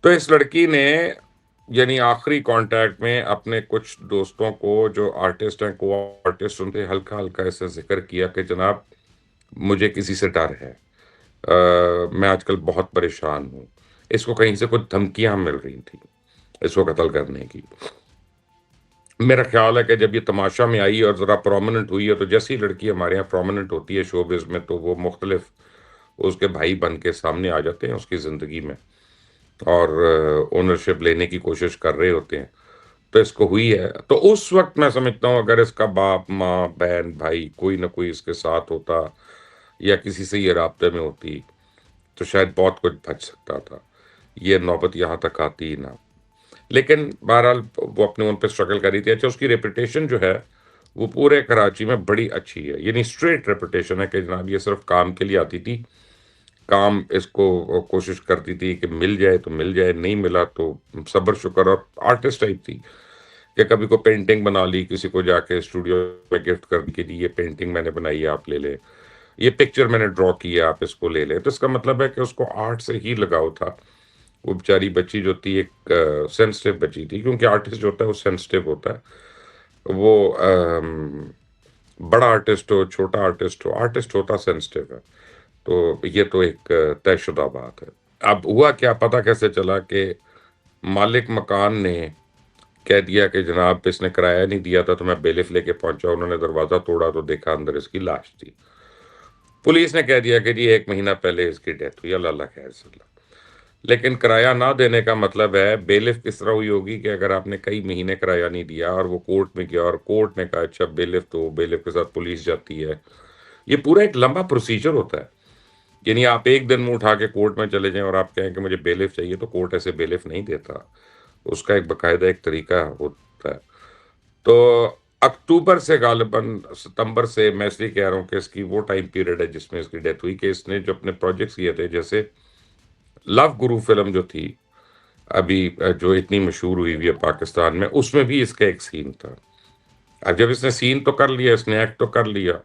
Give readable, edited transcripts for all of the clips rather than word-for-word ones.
تو اس لڑکی نے یعنی آخری کانٹیکٹ میں اپنے کچھ دوستوں کو جو آرٹسٹ ہیں، کو آرٹسٹ، ان سے ہلکا ہلکا ایسا ذکر کیا کہ جناب مجھے کسی سے ڈر ہے، میں آج کل بہت پریشان ہوں۔ اس کو کہیں سے کچھ دھمکیاں مل رہی تھیں اس کو قتل کرنے کی۔ میرا خیال ہے کہ جب یہ تماشا میں آئی اور ذرا پرومیننٹ ہوئی ہے، تو جیسی لڑکی ہمارے یہاں پرومیننٹ ہوتی ہے شوبز میں، تو وہ مختلف اس کے بھائی بن کے سامنے آ جاتے ہیں اس کی زندگی میں، اور اونرشپ لینے کی کوشش کر رہے ہوتے ہیں۔ تو اس کو ہوئی ہے، تو اس وقت میں سمجھتا ہوں اگر اس کا باپ، ماں، بہن، بھائی کوئی نہ کوئی اس کے ساتھ ہوتا یا کسی سے یہ رابطے میں ہوتی، تو شاید بہت کچھ بچ سکتا تھا، یہ نوبت یہاں تک آتی ہی نہ۔ لیکن بہرحال وہ اپنے ان پہ اسٹرگل کر رہی تھی۔ اچھا، اس کی ریپوٹیشن جو ہے وہ پورے کراچی میں بڑی اچھی ہے، یعنی اسٹریٹ ریپوٹیشن ہے کہ جناب یہ صرف کام کے لیے آتی تھی، کام اس کو کوشش کرتی تھی کہ مل جائے تو مل جائے، نہیں ملا تو صبر شکر، اور آرٹسٹ ٹائپ تھی کہ کبھی کو پینٹنگ بنا لی، کسی کو جا کے اسٹوڈیو میں گفٹ کر دی کہ جی یہ پینٹنگ میں نے بنائی ہے، آپ لے لیں، یہ پکچر میں نے ڈرا کی ہے، آپ اس کو لے لیں۔ تو اس کا مطلب ہے کہ اس کو آرٹ سے ہی لگاؤ تھا۔ وہ بیچاری بچی جو تھی ایک سینسٹیو بچی تھی، کیونکہ آرٹسٹ جو ہوتا ہے وہ سینسٹیو ہوتا ہے، وہ بڑا آرٹسٹ ہو، چھوٹا آرٹسٹ ہو، آرٹسٹ ہوتا سینسٹیو ہے۔ تو یہ تو ایک طے شدہ بات ہے۔ اب ہوا کیا، پتہ کیسے چلا کہ مالک مکان نے کہہ دیا کہ جناب اس نے کرایہ نہیں دیا تھا، تو میں بیلف لے کے پہنچا، انہوں نے دروازہ توڑا تو دیکھا اندر اس کی لاش تھی۔ پولیس نے کہہ دیا کہ جی 1 مہینہ پہلے اس کی ڈیتھ ہوئی، اللہ اللہ خیر صلی اللہ۔ لیکن کرایہ نہ دینے کا مطلب ہے بیلف کس طرح ہوئی ہوگی کہ اگر آپ نے کئی مہینے کرایہ نہیں دیا اور وہ کورٹ میں گیا اور کورٹ نے کہا اچھا بیلف، تو بیلف کے ساتھ پولیس جاتی ہے، یہ پورا ایک لمبا پروسیجر ہوتا ہے۔ یعنی آپ ایک دن منہ اٹھا کے کورٹ میں چلے جائیں اور آپ کہیں کہ مجھے بیلف چاہیے، تو کورٹ ایسے بیلف نہیں دیتا، اس کا ایک باقاعدہ ایک طریقہ ہوتا ہے۔ تو اکتوبر سے غالباً ستمبر سے میں اس لیے کہہ رہا ہوں کہ اس کی وہ ٹائم پیریڈ ہے جس میں اس کی ڈیتھ ہوئی، کہ اس نے جو اپنے پروجیکٹس کیے تھے، جیسے لو گرو فلم جو تھی ابھی جو اتنی مشہور ہوئی ہوئی ہے پاکستان میں، اس میں بھی اس کا ایک سین تھا۔ اب جب اس نے سین تو کر لیا، اس نے ایکٹ تو کر لیا،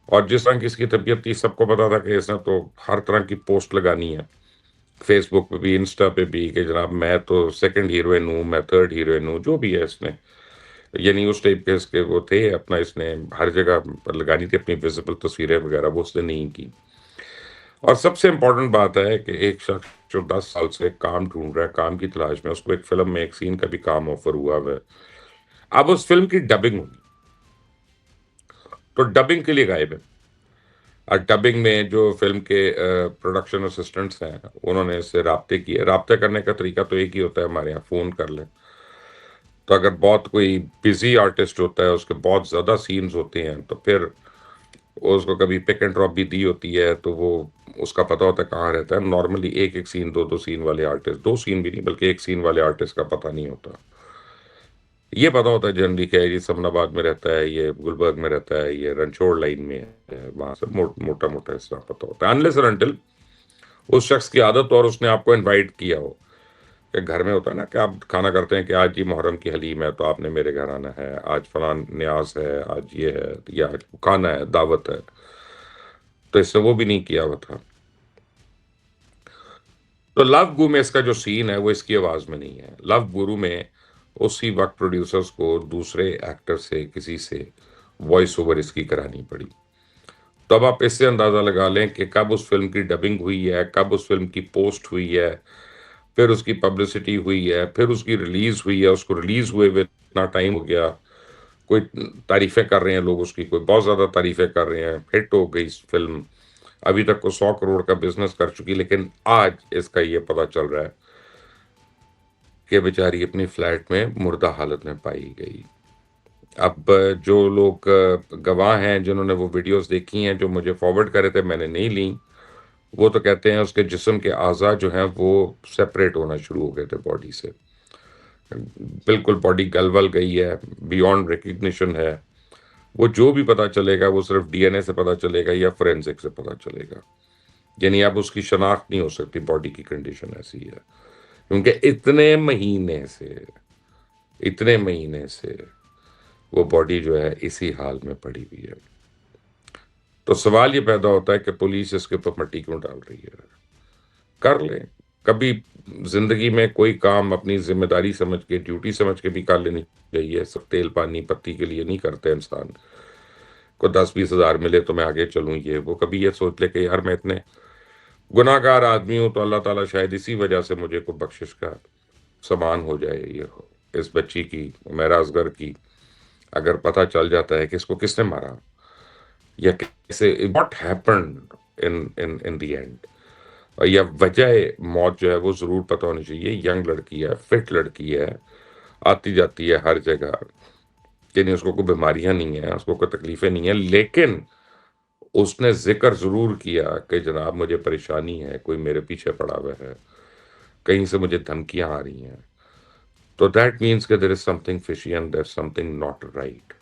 اور جس طرح کی اس کی طبیعت تھی سب کو پتا تھا کہ اس نے تو ہر طرح کی پوسٹ لگانی ہے، فیس بک پہ بھی، انسٹا پہ بھی، کہ جناب میں تو سیکنڈ ہیروئن ہوں، میں تھرڈ ہیروئن ہوں، جو بھی ہے اس نے، یعنی اس ٹائپ کے اس کے وہ تھے اپنا، اس نے ہر جگہ پر لگانی تھی اپنی ویزیبل تصویریں وغیرہ، وہ اس نے نہیں کی۔ اور سب سے امپورٹنٹ بات ہے کہ ایک شخص جو 10 سال سے کام ڈھونڈ رہا ہے، کام کی تلاش میں، اس کو ایک فلم میں ایک سین کا بھی کام آفر ہوا ہے، اب اس فلم کی ڈبنگ ہوگی، تو ڈبنگ کے لیے غائب ہے۔ اور ڈبنگ میں جو فلم کے پروڈکشن اسسٹنٹس ہیں، انہوں نے اس سے رابطے کیے۔ رابطے کرنے کا طریقہ تو ایک ہی ہوتا ہے ہمارے یہاں، فون کر لیں۔ تو اگر بہت کوئی بزی آرٹسٹ ہوتا ہے، اس کے بہت زیادہ سینز ہوتے ہیں، تو پھر اس کو کبھی پک اینڈ ڈراپ بھی دی ہوتی ہے، تو وہ اس کا پتہ ہوتا ہے کہاں رہتا ہے۔ نارملی ایک ایک سین، دو دو سین والے آرٹسٹ، دو سین بھی نہیں بلکہ ایک سین والے آرٹسٹ کا پتہ نہیں ہوتا۔ یہ پتہ ہوتا ہے جنرلی کہ یہ سمن آباد میں رہتا ہے، یہ گلبرگ میں رہتا ہے، یہ رنچوڑ لائن میں ہے، وہاں سے موٹا موٹا اس طرح پتہ ہوتا ہے، انلیس اور انٹل اس شخص کی عادت اور اس نے آپ کو انوائٹ کیا ہو، کہ گھر میں ہوتا ہے نا کہ آپ کھانا کرتے ہیں کہ آج جی محرم کی حلیم ہے تو آپ نے میرے گھر آنا ہے، آج فلان نیاز ہے، آج یہ ہے، یا آج کھانا ہے، دعوت ہے، تو اس نے وہ بھی نہیں کیا ہوا تھا۔ تو لو گو میں اس کا جو سین ہے وہ اس کی آواز میں نہیں ہے۔ لو گرو میں اسی وقت پروڈیوسرز کو دوسرے ایکٹر سے کسی سے وائس اوور اس کی کرانی پڑی۔ تو اب آپ اس سے اندازہ لگا لیں کہ کب اس فلم کی ڈبنگ ہوئی ہے، کب اس فلم کی پوسٹ ہوئی ہے، پھر اس کی پبلسٹی ہوئی ہے، پھر اس کی ریلیز ہوئی ہے، اس کو ریلیز ہوئے ہوئے اتنا ٹائم ہو گیا، کوئی تعریفیں کر رہے ہیں لوگ اس کی، کوئی بہت زیادہ تعریفیں کر رہے ہیں، ہٹ ہو گئی فلم، ابھی تک وہ 100 کروڑ کا بزنس کر چکی، لیکن آج اس کا یہ پتہ چل رہا ہے کہ بیچاری اپنی فلیٹ میں مردہ حالت میں پائی گئی۔ اب جو لوگ گواہ ہیں جنہوں نے وہ ویڈیوز دیکھی ہیں جو مجھے فارورڈ کرے تھے، میں نے نہیں لیں، وہ تو کہتے ہیں اس کے جسم کے اعضاء جو ہیں وہ سیپریٹ ہونا شروع ہو گئے تھے باڈی سے، بالکل باڈی گل ول گئی ہے، بیونڈ ریکگنیشن ہے۔ وہ جو بھی پتہ چلے گا وہ صرف ڈی این اے سے پتہ چلے گا یا فورینسک سے پتہ چلے گا، یعنی اب اس کی شناخت نہیں ہو سکتی، باڈی کی کنڈیشن ایسی ہے، کیونکہ اتنے مہینے سے وہ باڈی جو ہے اسی حال میں پڑی ہوئی ہے۔ تو سوال یہ پیدا ہوتا ہے کہ پولیس اس کے اوپر مٹی کیوں ڈال رہی ہے؟ کر لیں، کبھی زندگی میں کوئی کام اپنی ذمہ داری سمجھ کے، ڈیوٹی سمجھ کے بھی کر لینی چاہیے. سب تیل پانی پتی کے لیے نہیں کرتے انسان. کو 10-20 ہزار ملے تو میں آگے چلوں، یہ وہ کبھی یہ سوچ لے کہ یار میں اتنے گناہ گار آدمی ہوں تو اللہ تعالیٰ شاید اسی وجہ سے مجھے کو بخشش کا سامان ہو جائے. یہ ہو اس بچی کی، عمیرہ اصغر کی، اگر پتہ چل جاتا ہے کہ اس کو کس نے مارا یا کیسے what happened in the end, یا وجہ موت جو ہے وہ ضرور پتہ ہونی چاہیے. ینگ لڑکی ہے، فٹ لڑکی ہے، آتی جاتی ہے ہر جگہ، یعنی اس کو کوئی بیماریاں نہیں ہیں، اس کو کوئی تکلیفیں نہیں ہیں، لیکن اس نے ذکر ضرور کیا کہ جناب مجھے پریشانی ہے، کوئی میرے پیچھے پڑا ہوا ہے، کہیں سے مجھے دھمکیاں آ رہی ہیں. تو دیٹ مینس کہ there is something fishy and there something not right.